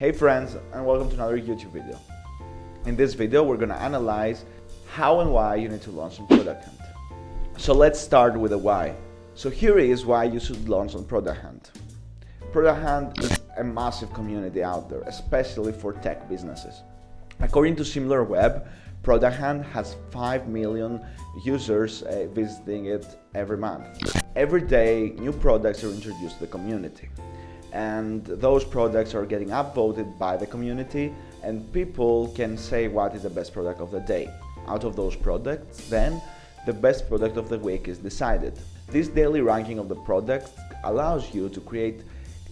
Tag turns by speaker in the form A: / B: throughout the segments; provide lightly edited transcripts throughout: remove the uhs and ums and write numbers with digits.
A: Hey friends, and welcome to another YouTube video. In this video, we're going to analyze how and why you need to launch on Product Hunt. So let's start with the why. So here is why you should launch on Product Hunt. Product Hunt is a massive community out there, especially for tech businesses. According to SimilarWeb, Product Hunt has 5 million users visiting it every month. Every day, new products are introduced to the community. And those products are getting upvoted by the community, and people can say what is the best product of the day. Out of those products, then the best product of the week is decided. This daily ranking of the product allows you to create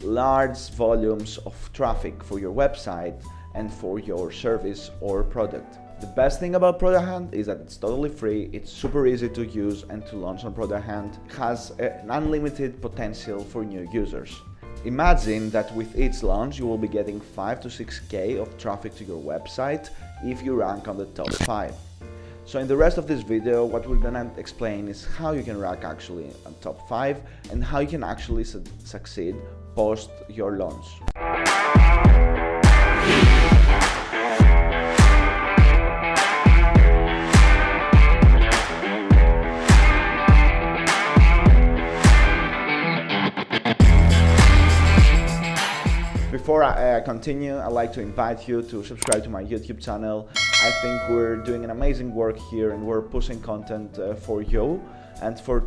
A: large volumes of traffic for your website and for your service or product. The best thing about Product Hunt is that it's totally free, it's super easy to use and to launch on Product Hunt. It has an unlimited potential for new users. Imagine that with each launch you will be getting 5 to 6k of traffic to your website if you rank on the top 5. So in the rest of this video, what we're gonna explain is how you can rank actually on top 5 and how you can actually succeed post your launch. Before I continue, I'd like to invite you to subscribe to my YouTube channel. I think we're doing an amazing work here and we're pushing content for you and for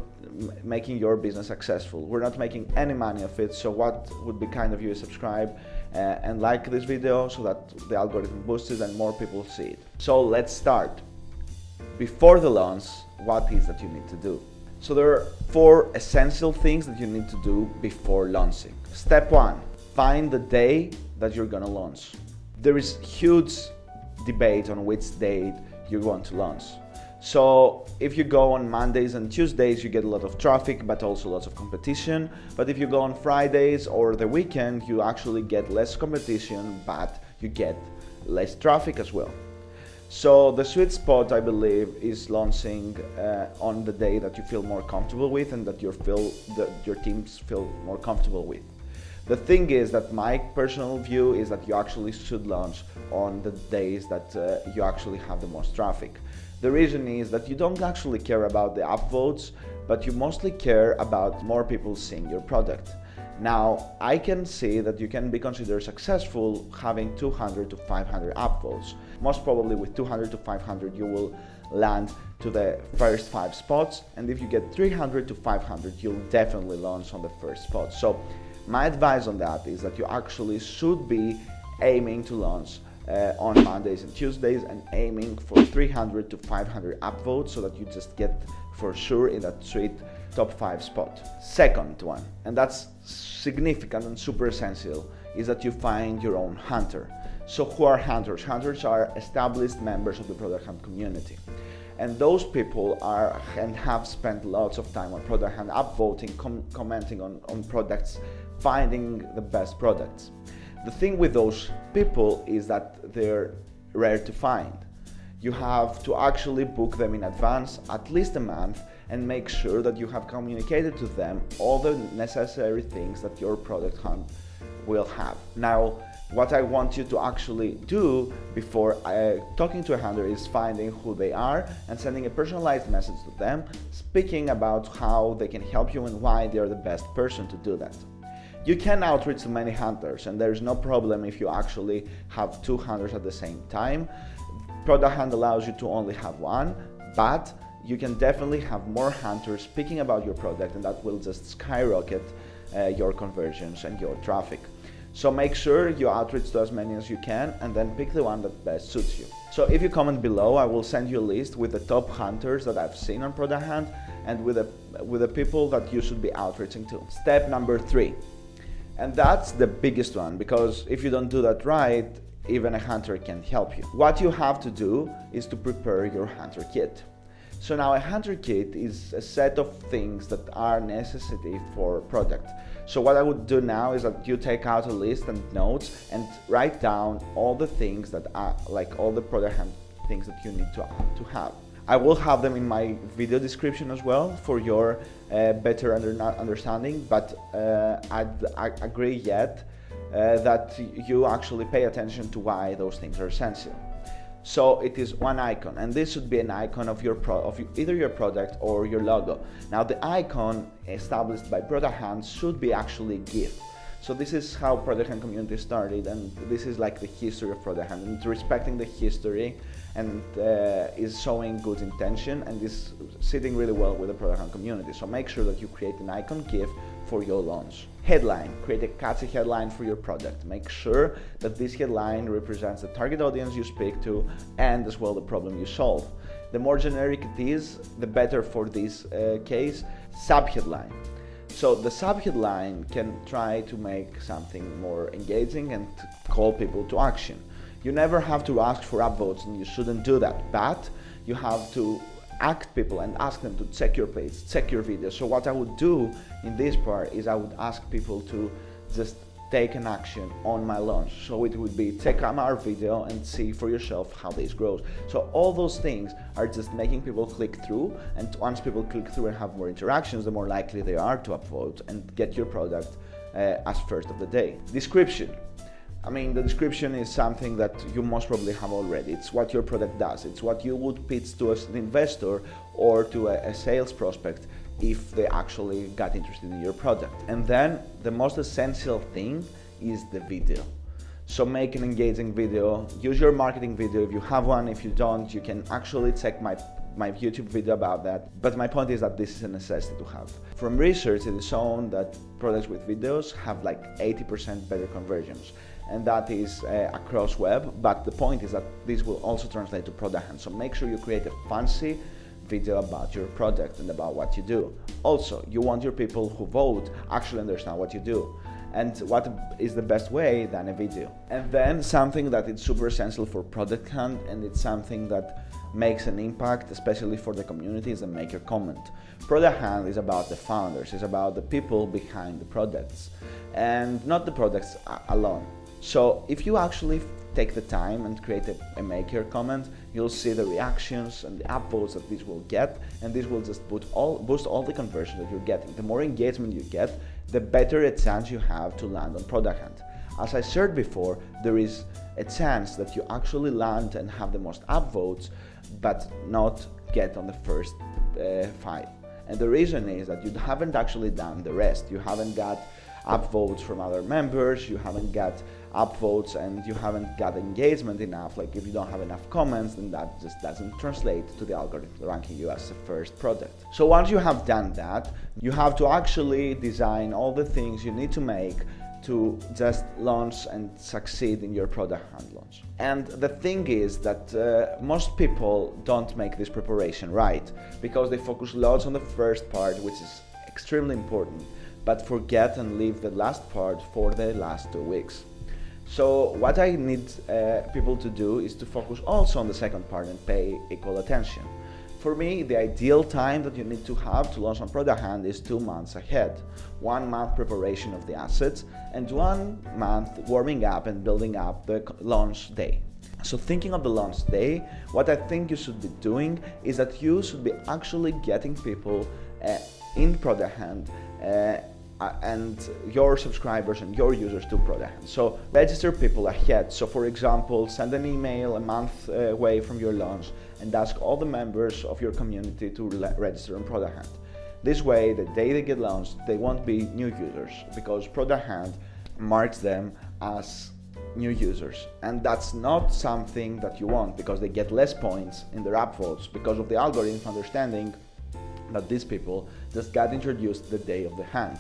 A: making your business successful. We're not making any money of it, so what would be kind of you is subscribe and like this video so that the algorithm boosts it and more people see it. So let's start. Before the launch, what is that you need to do? So there are 4 essential things that you need to do before launching. Step 1. Find the day that you're gonna launch. There is huge debate on which date you want to launch. So if you go on Mondays and Tuesdays, you get a lot of traffic, but also lots of competition. But if you go on Fridays or the weekend, you actually get less competition, but you get less traffic as well. So the sweet spot, I believe, is launching on the day that you feel more comfortable with and that your teams feel more comfortable with. The thing is that my personal view is that you actually should launch on the days that you actually have the most traffic. The reason is that you don't actually care about the upvotes, but you mostly care about more people seeing your product. Now, I can see that you can be considered successful having 200 to 500 upvotes. Most probably with 200 to 500 you will land to the first 5 spots, and if you get 300 to 500 you'll definitely launch on the first spot. So my advice on that is that you actually should be aiming to launch on Mondays and Tuesdays and aiming for 300 to 500 upvotes so that you just get for sure in that sweet top 5 spot. Second one, and that's significant and super essential, is that you find your own hunter. So who are hunters? Hunters are established members of the Product Hunt community. And those people are and have spent lots of time on Product Hunt, upvoting, commenting on products, finding the best products. The thing with those people is that they're rare to find. You have to actually book them in advance, at least a month, and make sure that you have communicated to them all the necessary things that your Product Hunt will have. Now, what I want you to actually do before talking to a hunter is finding who they are and sending a personalized message to them, speaking about how they can help you and why they're the best person to do that. You can outreach to many hunters, and there's no problem if you actually have 2 hunters at the same time. Product Hunt allows you to only have 1, but you can definitely have more hunters speaking about your product, and that will just skyrocket your conversions and your traffic. So make sure you outreach to as many as you can and then pick the one that best suits you. So if you comment below, I will send you a list with the top hunters that I've seen on Product Hunt and with the people that you should be outreaching to. Step number 3. And that's the biggest one, because if you don't do that right, even a hunter can help you. What you have to do is to prepare your hunter kit. So now a hunter kit is a set of things that are necessary for product. So what I would do now is that you take out a list and notes and write down all the things that are like all the Product Hunt things that you need to have. I will have them in my video description as well for your better understanding, but I agree yet that you actually pay attention to why those things are essential. So it is one icon, and this should be an icon of either your product or your logo. Now the icon established by Product Hunt should be actually a GIF. So this is how Product Hunt community started, and this is like the history of Product Hunt, and it's respecting the history and is showing good intention and is sitting really well with the Product Hunt community. So make sure that you create an icon GIF for your launch. Headline, create a catchy headline for your product. Make sure that this headline represents the target audience you speak to and as well the problem you solve. The more generic it is, the better for this case. Subheadline. So the subheadline can try to make something more engaging and call people to action. You never have to ask for upvotes, and you shouldn't do that, but you have to act people and ask them to check your page, check your video. So what I would do in this part is I would ask people to just take an action on my launch. So it would be check out our video and see for yourself how this grows. So all those things are just making people click through, and once people click through and have more interactions, the more likely they are to upvote and get your product as first of the day. Description. I mean, the description is something that you most probably have already. It's what your product does. It's what you would pitch to an investor or to a sales prospect if they actually got interested in your product. And then the most essential thing is the video. So make an engaging video, use your marketing video if you have one. If you don't, you can actually check my YouTube video about that. But my point is that this is a necessity to have. From research, it is shown that products with videos have like 80% better conversions. And that is across web, but the point is that this will also translate to Product Hunt. So make sure you create a fancy video about your product and about what you do. Also, you want your people who vote actually understand what you do. And what is the best way than a video? And then something that is super essential for Product Hunt, and it's something that makes an impact, especially for the community, is a maker comment. Product Hunt is about the founders, it's about the people behind the products, and not the products alone. So if you actually take the time and create a maker comment, you'll see the reactions and the upvotes that this will get, and this will just boost all the conversion that you're getting. The more engagement you get, the better a chance you have to land on Product Hunt. As I said before, there is a chance that you actually land and have the most upvotes, but not get on the first 5. And the reason is that you haven't actually done the rest. You haven't got upvotes from other members, you haven't got upvotes, and you haven't got engagement enough. Like if you don't have enough comments, then that just doesn't translate to the algorithm ranking you as a first product. So once you have done that, you have to actually design all the things you need to make to just launch and succeed in your Product Hunt launch. And the thing is that most people don't make this preparation right, because they focus loads on the first part, which is extremely important, but forget and leave the last part for the last 2 weeks. So what I need people to do is to focus also on the second part and pay equal attention. For me, the ideal time that you need to have to launch on Product Hunt is 2 months ahead. 1 month preparation of the assets and 1 month warming up and building up the launch day. So thinking of the launch day, what I think you should be doing is that you should be actually getting people in Product Hunt and your subscribers and your users to Product Hunt. So register people ahead. So for example, send an email a month away from your launch and ask all the members of your community to register on Product Hunt. This way, the day they get launched, they won't be new users, because Product Hunt marks them as new users. And that's not something that you want, because they get less points in their upvotes because of the algorithm understanding that these people just got introduced the day of the hunt.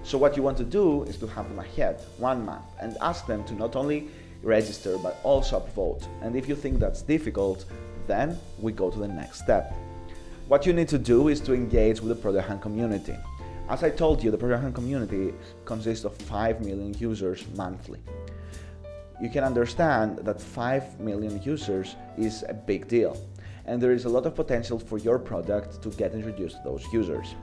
A: So what you want to do is to have them ahead 1 month and ask them to not only register but also upvote. And if you think that's difficult, then we go to the next step. What you need to do is to engage with the Product Hunt community. As I told you, the Product Hunt community consists of 5 million users monthly. You can understand that 5 million users is a big deal, and there is a lot of potential for your product to get introduced to those users.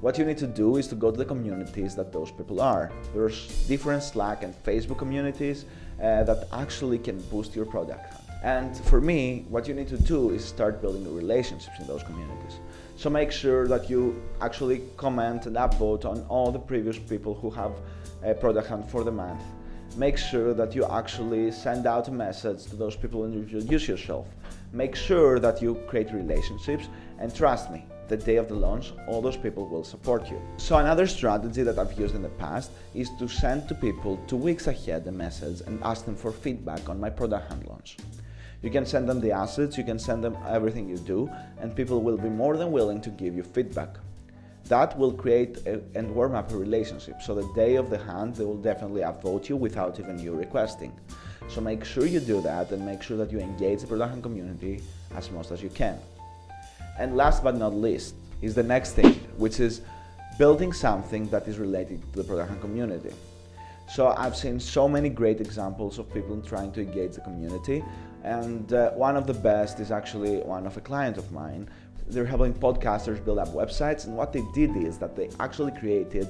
A: What you need to do is to go to the communities that those people are. There's different Slack and Facebook communities that actually can boost your product. And for me, what you need to do is start building relationships in those communities. So make sure that you actually comment and upvote on all the previous people who have a Product Hunt for the month. Make sure that you actually send out a message to those people and introduce yourself. Make sure that you create relationships, and trust me, the day of the launch, all those people will support you. So another strategy that I've used in the past is to send to people 2 weeks ahead a message and ask them for feedback on my product hunt launch. You can send them the assets, you can send them everything you do, and people will be more than willing to give you feedback. That will create and warm up a relationship, so the day of the hunt they will definitely upvote you without even you requesting. So make sure you do that, and make sure that you engage the product hunt community as much as you can. And last but not least is the next thing, which is building something that is related to the product hunt community. So I've seen so many great examples of people trying to engage the community, and one of the best is actually one of a client of mine. They're helping podcasters build up websites, and what they did is that they actually created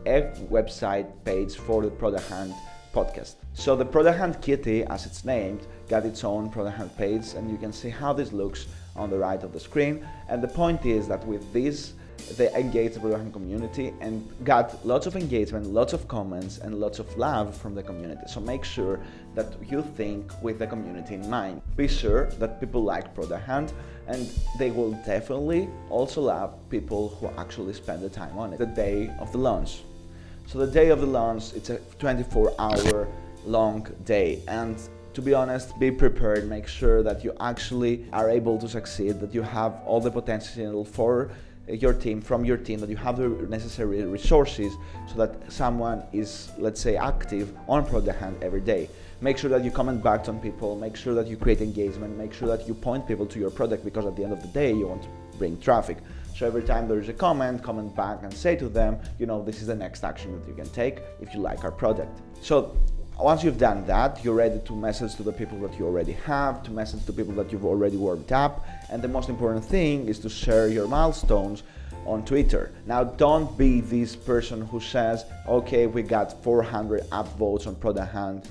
A: a website page for the Product Hunt podcast. So the Product Hunt Kitty, as it's named, got its own Product Hunt page, and you can see how this looks on the right of the screen. And the point is that with this, they engaged the Product Hunt community and got lots of engagement, lots of comments, and lots of love from the community. So make sure that you think with the community in mind. Be sure that people like Product Hunt, and they will definitely also love people who actually spend the time on it. The day of the launch. So the day of the launch, it's a 24-hour long day, and to be honest, be prepared. Make sure that you actually are able to succeed, that you have all the potential for your team, from your team, that you have the necessary resources so that someone is, let's say, active on Product Hunt every day. Make sure that you comment back on people, make sure that you create engagement, make sure that you point people to your product, because at the end of the day you want to bring traffic. So every time there is a comment back and say to them, this is the next action that you can take if you like our product. So once you've done that, you're ready to message to the people that you already have, to message to people that you've already warmed up, and the most important thing is to share your milestones on Twitter. Now, don't be this person who says, okay, we got 400 upvotes on Product Hunt,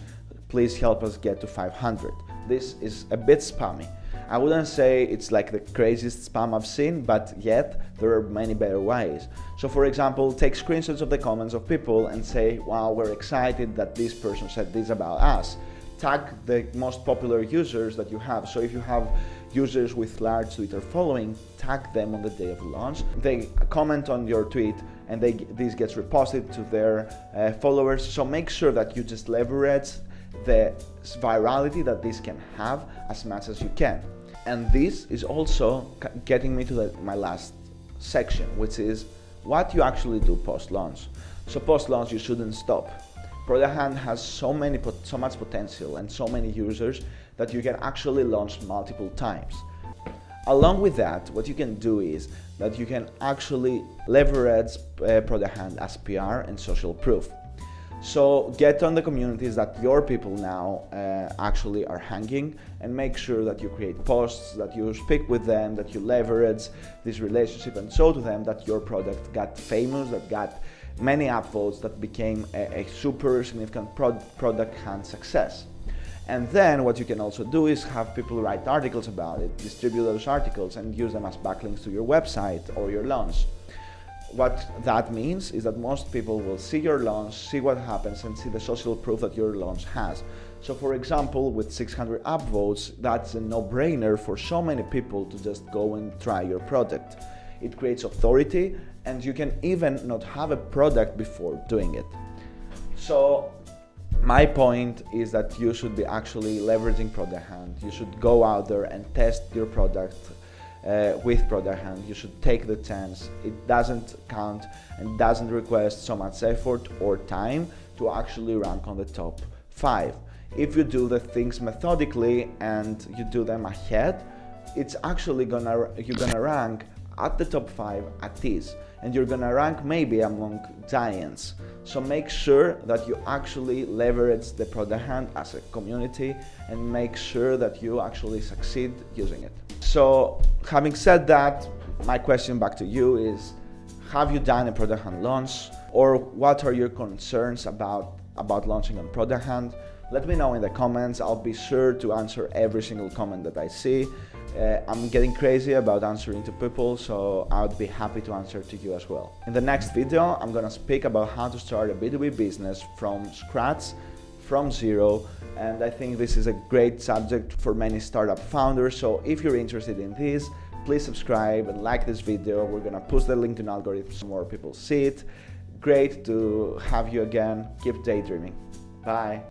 A: please help us get to 500. This is a bit spammy. I wouldn't say it's like the craziest spam I've seen, but yet there are many better ways. So for example, take screenshots of the comments of people and say, wow, we're excited that this person said this about us. Tag the most popular users that you have. So if you have users with large Twitter following, tag them on the day of the launch. They comment on your tweet, and this gets reposted to their followers. So make sure that you just leverage the virality that this can have as much as you can. And this is also getting me to my last section, which is what you actually do post-launch. So post-launch, you shouldn't stop. Product Hunt has so much potential and so many users that you can actually launch multiple times. Along with that, what you can do is that you can actually leverage Product Hunt as PR and social proof. So get on the communities that your people now actually are hanging, and make sure that you create posts, that you speak with them, that you leverage this relationship and show to them that your product got famous, that got many upvotes, that became a super significant Product Hunt success. And then what you can also do is have people write articles about it, distribute those articles and use them as backlinks to your website or your launch. What that means is that most people will see your launch, see what happens, and see the social proof that your launch has. So for example, with 600 upvotes, that's a no-brainer for so many people to just go and try your product. It creates authority, and you can even not have a product before doing it. So my point is that you should be actually leveraging Product Hunt. You should go out there and test your product with Product Hunt. You should take the chance. It doesn't count and doesn't request so much effort or time to actually rank on the top 5. If you do the things methodically and you do them ahead, it's actually you're gonna rank at the top 5 at ease, and you're gonna rank maybe among giants. So make sure that you actually leverage the Product Hunt as a community, and make sure that you actually succeed using it. So having said that, my question back to you is, have you done a Product Hunt launch, or what are your concerns about launching on Product Hunt? Let me know in the comments. I'll be sure to answer every single comment that I see. I'm getting crazy about answering to people, so I would be happy to answer to you as well. In the next video, I'm gonna speak about how to start a B2B business from scratch, from zero. And I think this is a great subject for many startup founders. So if you're interested in this, please subscribe and like this video. We're gonna push the LinkedIn algorithm so more people see it. Great to have you again. Keep daydreaming. Bye.